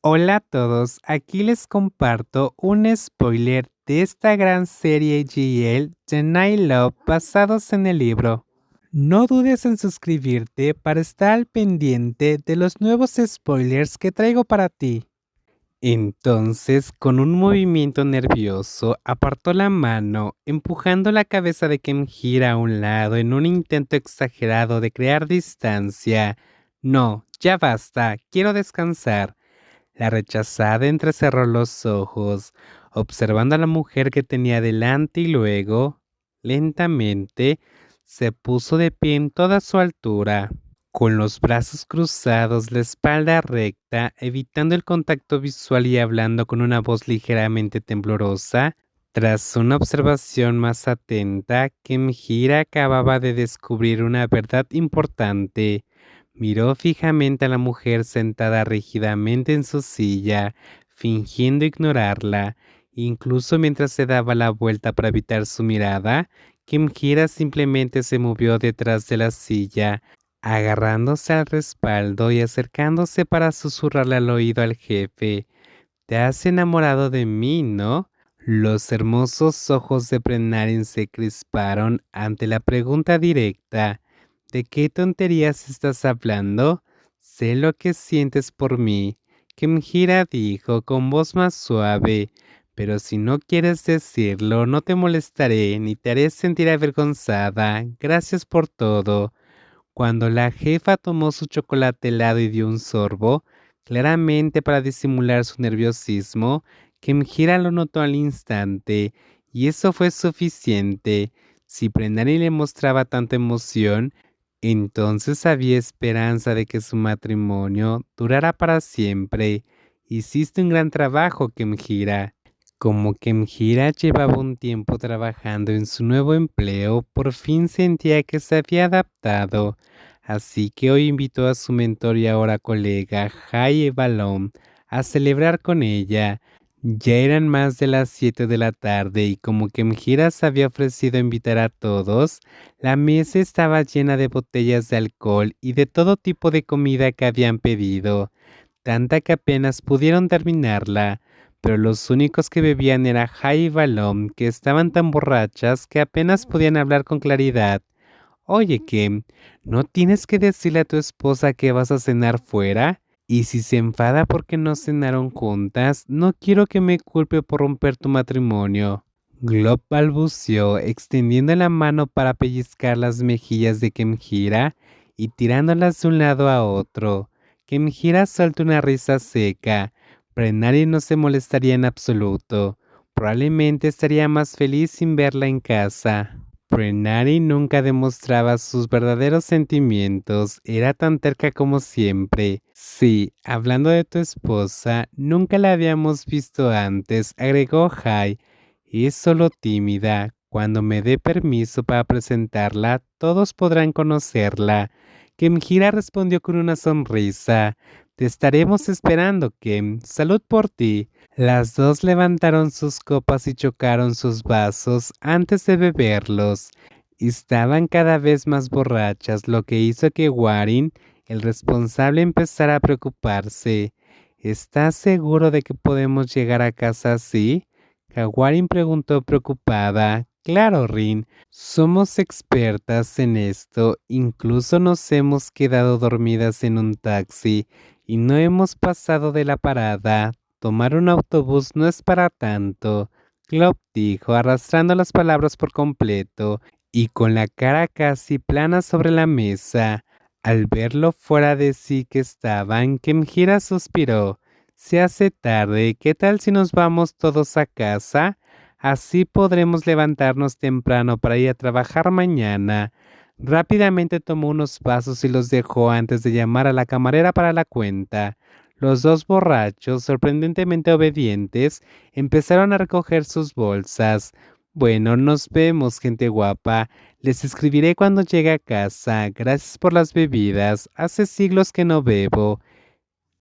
Hola a todos, aquí les comparto un spoiler de esta gran serie GL The Night Love basados en el libro. No dudes en suscribirte para estar al pendiente de los nuevos spoilers que traigo para ti. Entonces, con un movimiento nervioso, apartó la mano, empujando la cabeza de Kenjira a un lado en un intento exagerado de crear distancia. No, ya basta, quiero descansar. La rechazada entrecerró los ojos, observando a la mujer que tenía delante y luego, lentamente, se puso de pie en toda su altura, con los brazos cruzados, la espalda recta, evitando el contacto visual y hablando con una voz ligeramente temblorosa. Tras una observación más atenta, Kenjira acababa de descubrir una verdad importante. Miró fijamente a la mujer sentada rígidamente en su silla, fingiendo ignorarla. Incluso mientras se daba la vuelta para evitar su mirada, Kenjira simplemente se movió detrás de la silla, agarrándose al respaldo y acercándose para susurrarle al oído al jefe. Te has enamorado de mí, ¿no? Los hermosos ojos de Brenarin se crisparon ante la pregunta directa. ¿De qué tonterías estás hablando? Sé lo que sientes por mí. Kemjira dijo con voz más suave. Pero si no quieres decirlo, no te molestaré ni te haré sentir avergonzada. Gracias por todo. Cuando la jefa tomó su chocolate helado y dio un sorbo, claramente para disimular su nerviosismo, Kemjira lo notó al instante, y eso fue suficiente. Si Prenari le mostraba tanta emoción, entonces había esperanza de que su matrimonio durara para siempre. Hiciste un gran trabajo, Kemjira. Como Kemjira llevaba un tiempo trabajando en su nuevo empleo, por fin sentía que se había adaptado. Así que hoy invitó a su mentor y ahora colega, Jai Balón, a celebrar con ella. Ya eran más de las 7 de la tarde y como Kemjira se había ofrecido a invitar a todos, la mesa estaba llena de botellas de alcohol y de todo tipo de comida que habían pedido, tanta que apenas pudieron terminarla, pero los únicos que bebían era Jai y Balom, que estaban tan borrachas que apenas podían hablar con claridad. Oye, Kim, ¿no tienes que decirle a tu esposa que vas a cenar fuera? Y si se enfada porque no cenaron juntas, no quiero que me culpe por romper tu matrimonio. Glob balbuceó, extendiendo la mano para pellizcar las mejillas de Kemjira y tirándolas de un lado a otro. Kemjira soltó una risa seca. Prenari no se molestaría en absoluto. Probablemente estaría más feliz sin verla en casa. Prenari nunca demostraba sus verdaderos sentimientos, era tan terca como siempre. Sí, hablando de tu esposa, nunca la habíamos visto antes, agregó Jai. Es solo tímida. Cuando me dé permiso para presentarla, todos podrán conocerla. Kemjira respondió con una sonrisa. Te estaremos esperando, Kem. Salud por ti. Las dos levantaron sus copas y chocaron sus vasos antes de beberlos. Estaban cada vez más borrachas, lo que hizo que Warin, el responsable, empezara a preocuparse. ¿Estás seguro de que podemos llegar a casa así? Kawarin preguntó preocupada. Claro, Rin, somos expertas en esto, incluso nos hemos quedado dormidas en un taxi y no hemos pasado de la parada. Tomar un autobús no es para tanto, Club dijo, arrastrando las palabras por completo y con la cara casi plana sobre la mesa. Al verlo fuera de sí que estaban, Kemjira suspiró. Se hace tarde, ¿qué tal si nos vamos todos a casa? Así podremos levantarnos temprano para ir a trabajar mañana. Rápidamente tomó unos vasos y los dejó antes de llamar a la camarera para la cuenta. Los dos borrachos, sorprendentemente obedientes, empezaron a recoger sus bolsas. Bueno, nos vemos, gente guapa. Les escribiré cuando llegue a casa. Gracias por las bebidas. Hace siglos que no bebo.